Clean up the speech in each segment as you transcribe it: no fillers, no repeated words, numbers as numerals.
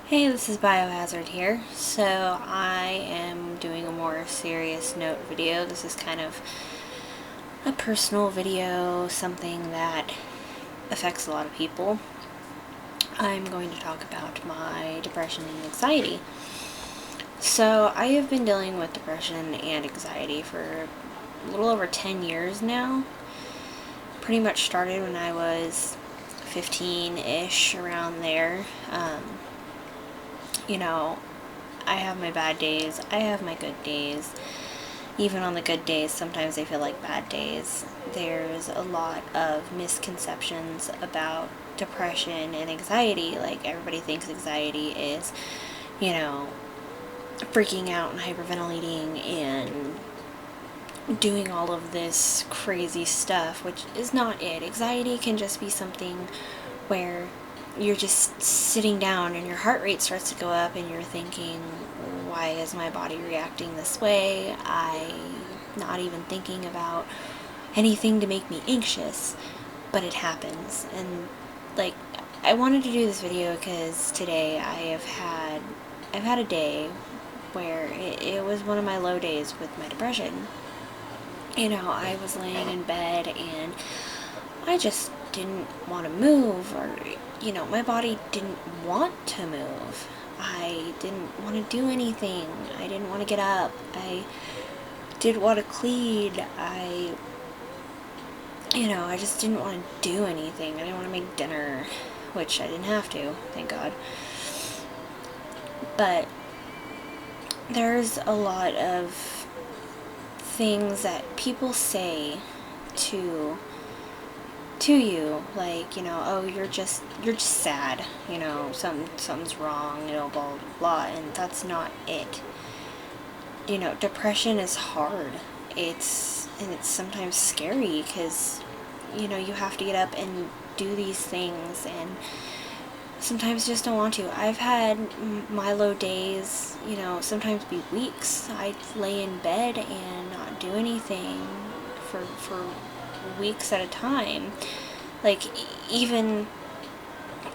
Hey, this is Biohazard here. So I am doing a more serious note video. This is kind of a personal video, something that affects a lot of people. I'm going to talk about my depression and anxiety. So I have been dealing with depression and anxiety for a little over 10 years now. Pretty much started when I was 15-ish, around there. You know, I have my bad days, I have my good days. Even on the good days, sometimes they feel like bad days. There's a lot of misconceptions about depression and anxiety. Like, everybody thinks anxiety is, freaking out and hyperventilating and doing all of this crazy stuff, which is not it. Anxiety can just be something where you're just sitting down and your heart rate starts to go up and you're thinking, why is my body reacting this way? I'm not even thinking about anything to make me anxious, but it happens. And like, I wanted to do this video because today I've had a day where it was one of my low days with my depression. I was laying in bed and I just didn't want to move, or, my body didn't want to move. I didn't want to do anything. I didn't want to get up. I didn't want to clean. I just didn't want to do anything. I didn't want to make dinner, which I didn't have to, thank God. But there's a lot of things that people say to you, like, oh, you're just sad, something's wrong, blah blah blah, and that's not it. Depression is hard. It's sometimes scary because you have to get up and do these things, and sometimes just don't want to. I've had my low days, sometimes be weeks. I'd lay in bed and not do anything for weeks at a time. Like, even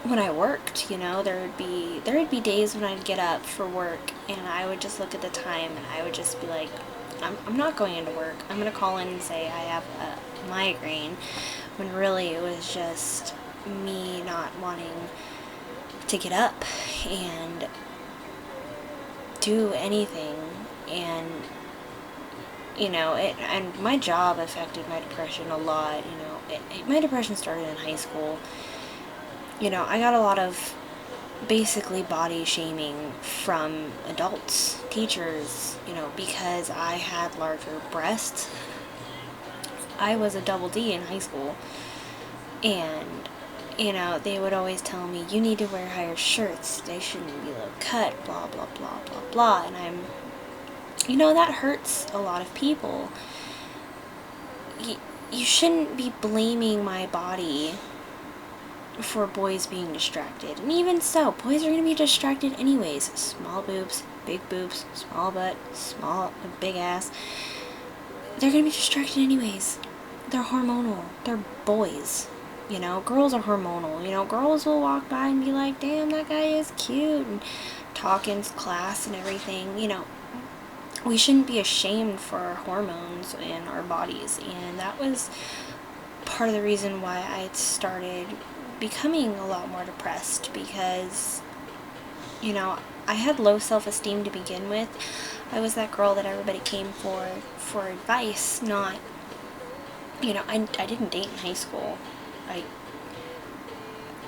when I worked, there'd be days when I'd get up for work and I would just look at the time and I would just be like, I'm not going into work. I'm going to call in and say I have a migraine, when really it was just me not wanting to get up and do anything. And and my job affected my depression a lot. My depression started in high school. I got a lot of basically body shaming from adults, teachers, because I had larger breasts. I was a double D in high school, and they would always tell me, you need to wear higher shirts, they shouldn't be low cut, blah blah blah blah blah. And that hurts a lot of people. You shouldn't be blaming my body for boys being distracted. And even so, boys are going to be distracted anyways. Small boobs, big boobs, small butt, big ass. They're going to be distracted anyways. They're hormonal. They're boys. Girls are hormonal. Girls will walk by and be like, damn, that guy is cute, and talk in class and everything. We shouldn't be ashamed for our hormones and our bodies. And that was part of the reason why I started becoming a lot more depressed, because I had low self-esteem to begin with. I was that girl that everybody came for advice, not I didn't date in high school.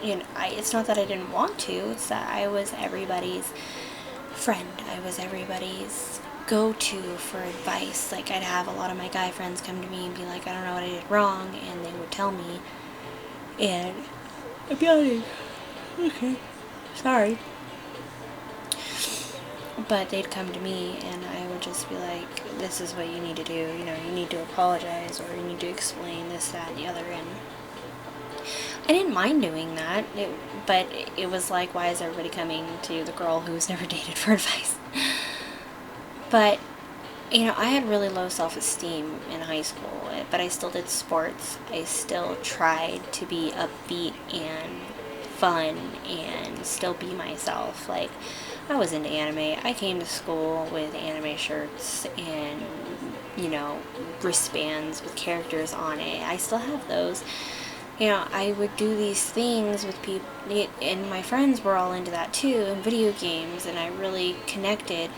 It's not that I didn't want to, it's that I was everybody's friend. I was everybody's go-to for advice. Like, I'd have a lot of my guy friends come to me and be like, I don't know what I did wrong, and they would tell me, and I'd be like, okay, sorry. But they'd come to me and I would just be like, this is what you need to do, you need to apologize, or you need to explain this, that, and the other. And I didn't mind doing that, but it was like, why is everybody coming to the girl who's never dated for advice? But I had really low self-esteem in high school, but I still did sports. I still tried to be upbeat and fun and still be myself. Like, I was into anime. I came to school with anime shirts and, you know, wristbands with characters on it. I still have those. You know, I would do these things with people, and my friends were all into that too, and video games, and I really connected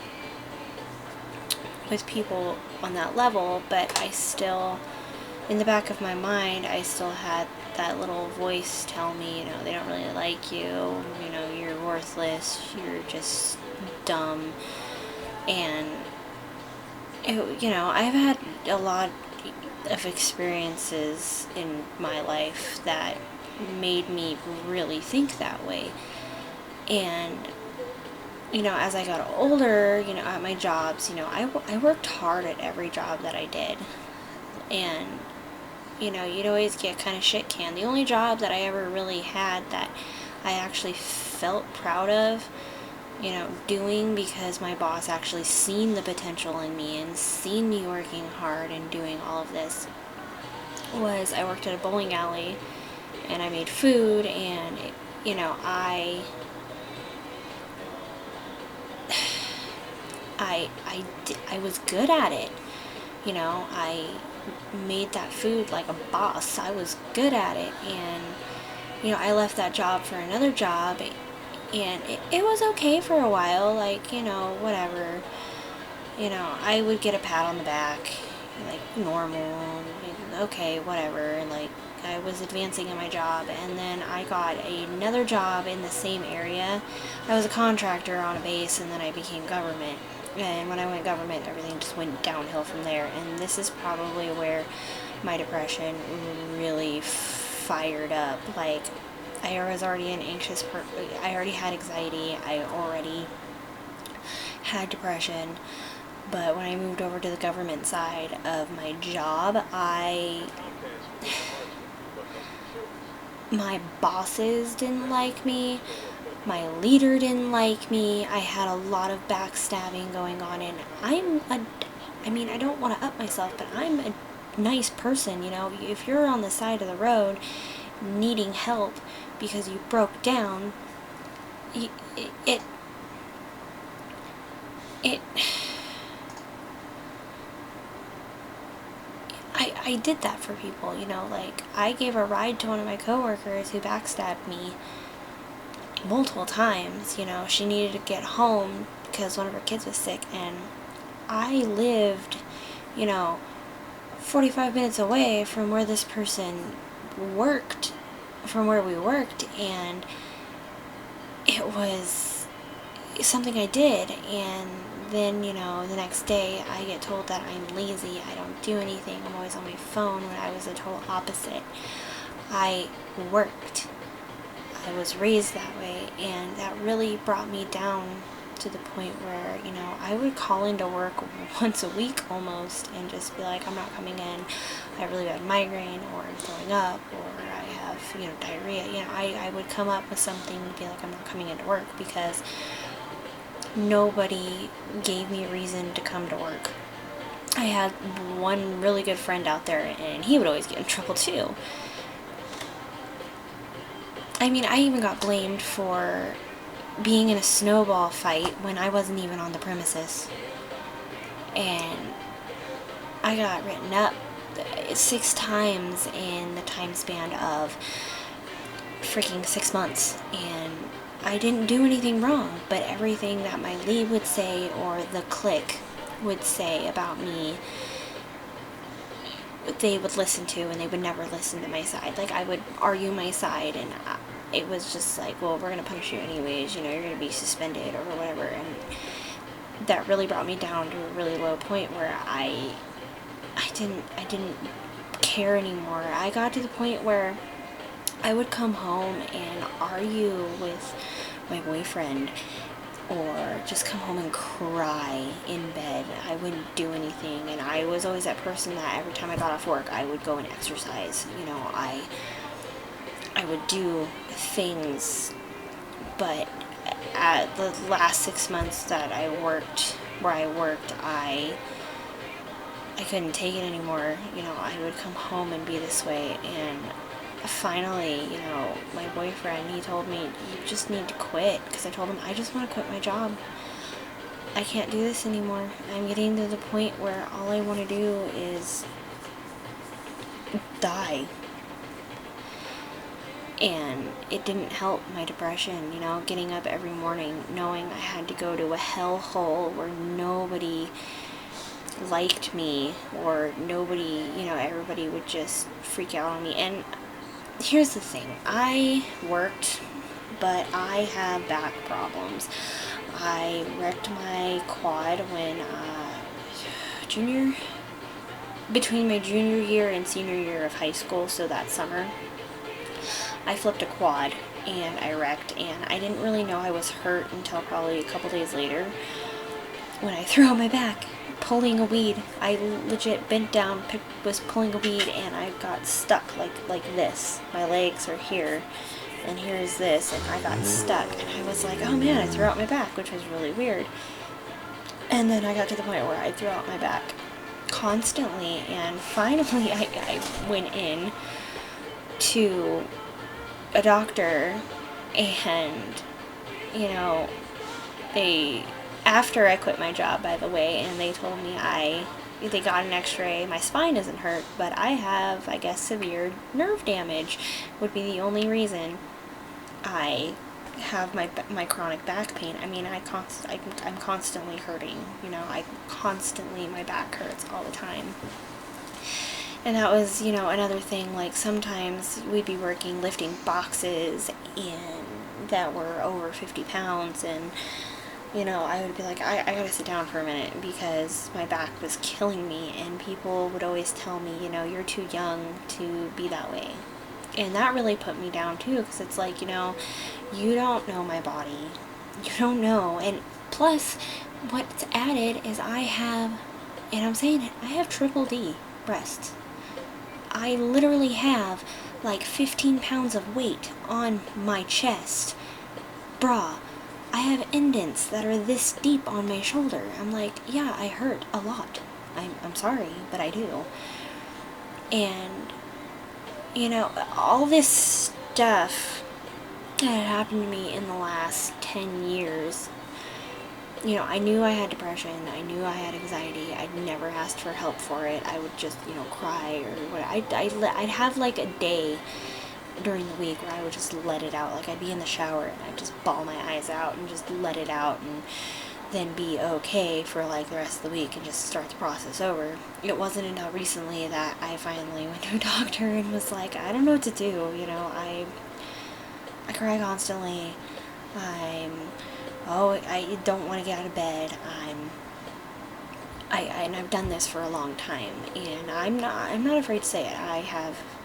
with people on that level, but I still, in the back of my mind, I still had that little voice tell me, you know, they don't really like you, you know, you're worthless, you're just dumb, and, you know, I've had a lot of experiences in my life that made me really think that way. And, you know, as I got older, you know, at my jobs, you know, I worked hard at every job that I did. And, you know, you'd always get kind of shit canned. The only job that I ever really had that I actually felt proud of, you know, doing, because my boss actually seen the potential in me and seen me working hard and doing all of this, was I worked at a bowling alley and I made food, and it, you know, I was good at it. You know, I made that food like a boss. I was good at it, and, you know, I left that job for another job, and it was okay for a while, like, you know, whatever. You know, I would get a pat on the back, like, normal, okay, whatever, like, I was advancing in my job, and then I got another job in the same area. I was a contractor on a base, and then I became government. And when I went government, everything just went downhill from there. And this is probably where my depression really fired up. Like, I was already an anxious I already had anxiety. I already had depression. But when I moved over to the government side of my job, my bosses didn't like me. My leader didn't like me. I had a lot of backstabbing going on, and I mean, I don't want to up myself, but I'm a nice person, you know. If you're on the side of the road needing help because you broke down, it I did that for people, you know. Like, I gave a ride to one of my coworkers who backstabbed me multiple times. You know, she needed to get home because one of her kids was sick, and I lived, you know, 45 minutes away from where this person worked, from where we worked, and it was something I did. And then, you know, the next day I get told that I'm lazy, I don't do anything, I'm always on my phone, when I was the total opposite. I worked. I was raised that way, and that really brought me down to the point where, you know, I would call into work once a week almost and just be like, I'm not coming in, I have really bad migraine, or I'm throwing up, or I have, you know, diarrhea. You know, I would come up with something to be like, I'm not coming into work, because nobody gave me a reason to come to work. I had one really good friend out there, and he would always get in trouble too. I mean, I even got blamed for being in a snowball fight when I wasn't even on the premises. And I got written up 6 times in the time span of freaking 6 months. And I didn't do anything wrong, but everything that my lead would say or the clique would say about me, they would listen to, and they would never listen to my side. Like, I would argue my side, and it was just like, well, we're going to punish you anyways, you know, you're going to be suspended or whatever. And that really brought me down to a really low point where I didn't care anymore. I got to the point where I would come home and argue with my boyfriend, or just come home and cry in bed. I wouldn't do anything, and I was always that person that every time I got off work, I would go and exercise. You know, I would do things, but at the last 6 months that I worked, I couldn't take it anymore. You know, I would come home and be this way, and finally, my boyfriend, he told me, you just need to quit, because I told him, I just want to quit my job. I can't do this anymore. I'm getting to the point where all I want to do is die. And it didn't help my depression, getting up every morning knowing I had to go to a hellhole where nobody liked me, or nobody, everybody would just freak out on me. And here's the thing, I worked, but I have back problems. I wrecked my quad when between my junior year and senior year of high school, so that summer I flipped a quad and I wrecked, and I didn't really know I was hurt until probably a couple days later when I threw out my back pulling a weed. I legit bent down, was pulling a weed, and I got stuck like this. My legs are here, and here's this, and I got stuck, and I was like, oh man, I threw out my back, which was really weird. And then I got to the point where I threw out my back constantly, and finally I went in to a doctor, and they, after I quit my job, by the way, and they told me they got an x-ray, my spine isn't hurt, but I have, I guess, severe nerve damage, would be the only reason I have my chronic back pain. I mean, I'm constantly hurting, my back hurts all the time. And that was, another thing, like sometimes we'd be working lifting boxes and that were over 50 pounds, and I would be like, I gotta sit down for a minute because my back was killing me, and people would always tell me, you're too young to be that way. And that really put me down too, because it's like, you don't know my body. You don't know. And plus, what's added is I have, and I'm saying it, I have triple D breasts. I literally have like 15 pounds of weight on my chest. Bruh. I have indents that are this deep on my shoulder. I'm like, yeah, I hurt a lot. I'm sorry, but I do. And, all this stuff that had happened to me in the last 10 years, I knew I had depression. I knew I had anxiety. I'd never asked for help for it. I would just, cry or whatever. I'd have like a day during the week where I would just let it out. Like I'd be in the shower and I'd just bawl my eyes out and just let it out, and then be okay for like the rest of the week and just start the process over. It wasn't until recently that I finally went to a doctor and was like, I don't know what to do. I cry constantly. I don't want to get out of bed. And I've done this for a long time, and I'm not afraid to say it.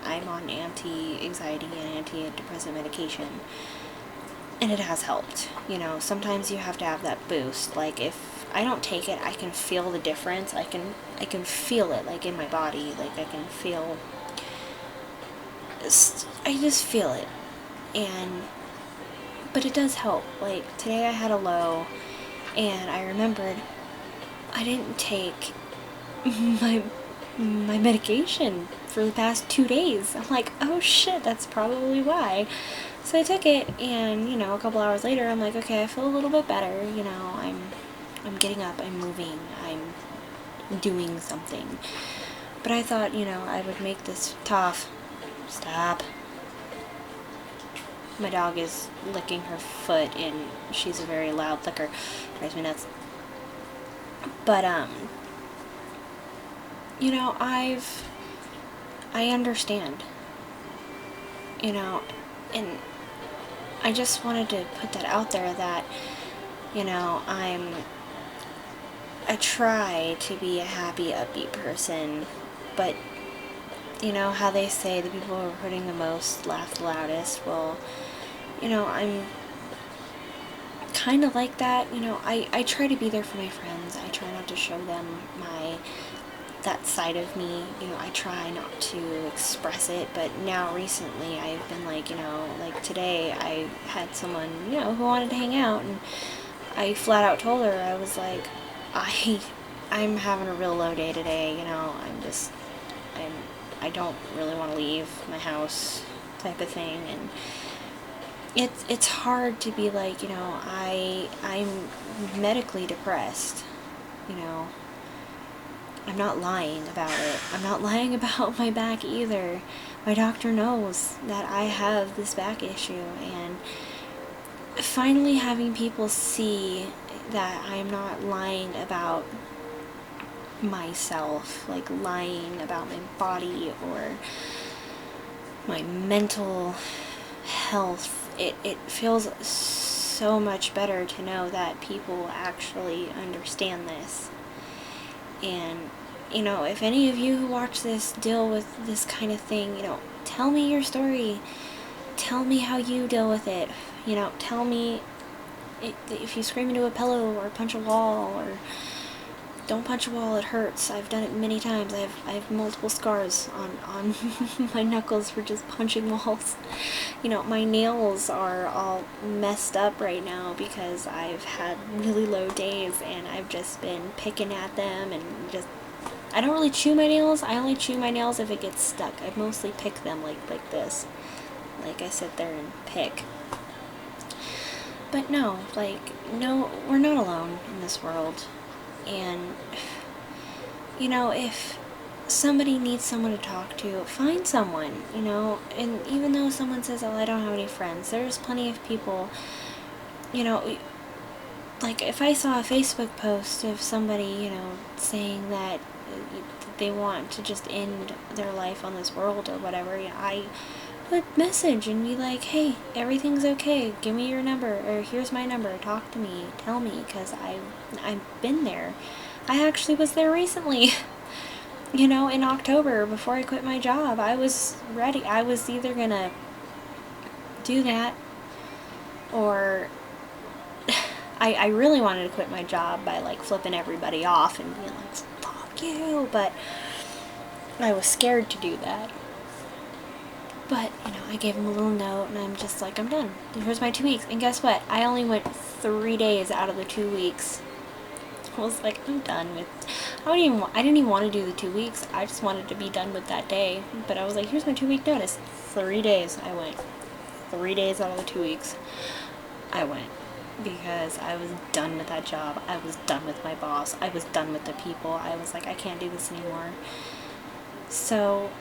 I'm on anti-anxiety and antidepressant medication, and it has helped. Sometimes you have to have that boost. Like if I don't take it, I can feel the difference. I can feel it, like in my body. Like I can feel. I just feel it, but it does help. Like today I had a low, and I remembered I didn't take my medication for the past 2 days. I'm like, oh shit, that's probably why. So I took it, and a couple hours later I'm like, okay, I feel a little bit better. I'm getting up, I'm moving, I'm doing something. But I thought, I would make this tough. Stop. My dog is licking her foot, and she's a very loud licker. Drives me nuts. But, I understand, and I just wanted to put that out there that, I try to be a happy, upbeat person, but, how they say the people who are hurting the most laugh the loudest. Well, I'm kind of like that. I try to be there for my friends. I try not to show them that side of me. I try not to express it, but now recently I've been like, like today I had someone, who wanted to hang out, and I flat out told her, I was like, I'm having a real low day today, I don't really want to leave my house. type of thing. And it's hard to be like, I'm medically depressed, you know. I'm not lying about it. I'm not lying about my back either. My doctor knows that I have this back issue, and finally having people see that I'm not lying about myself, like lying about my body or my mental health, it feels so much better to know that people actually understand this. And, if any of you who watch this deal with this kind of thing, tell me your story. Tell me how you deal with it. Tell me if you scream into a pillow or punch a wall, or don't punch a wall, it hurts. I've done it many times. I have multiple scars on my knuckles for just punching walls. My nails are all messed up right now because I've had really low days and I've just been picking at them, and I don't really chew my nails. I only chew my nails if it gets stuck. I mostly pick them like this. Like I sit there and pick. But no, we're not alone in this world. And, if somebody needs someone to talk to, find someone, and even though someone says, oh, I don't have any friends, there's plenty of people, like if I saw a Facebook post of somebody, saying that they want to just end their life on this world or whatever, I would message and be like, hey, everything's okay, give me your number, or here's my number, talk to me, tell me, because I've been there. I actually was there recently. In October, before I quit my job, I was ready. I was either gonna do that, or I really wanted to quit my job by like flipping everybody off and being like, fuck you, but I was scared to do that. But, I gave him a little note, and I'm just like, I'm done. Here's my 2 weeks. And guess what? I only went 3 days out of the 2 weeks. I was like, I'm done with... I didn't even want to do the 2 weeks. I just wanted to be done with that day. But I was like, here's my 2 week notice. 3 days I went. 3 days out of the 2 weeks I went. Because I was done with that job. I was done with my boss. I was done with the people. I was like, I can't do this anymore. So...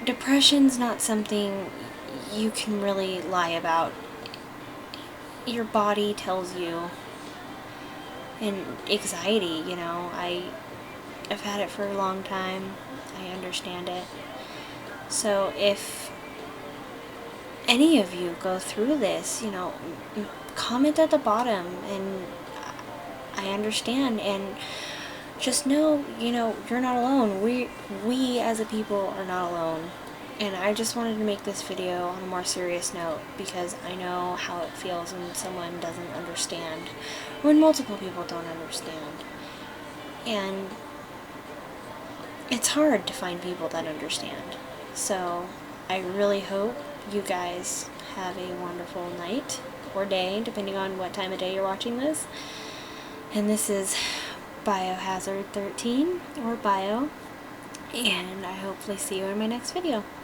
depression's not something you can really lie about. Your body tells you. And anxiety, I've had it for a long time. I understand it. So if any of you go through this, comment at the bottom, and I understand, and just know, you're not alone. We as a people are not alone. And I just wanted to make this video on a more serious note, because I know how it feels when someone doesn't understand, or when multiple people don't understand. And it's hard to find people that understand. So I really hope you guys have a wonderful night or day, depending on what time of day you're watching this. And this is Biohazard 13, or Bio, and I hopefully see you in my next video.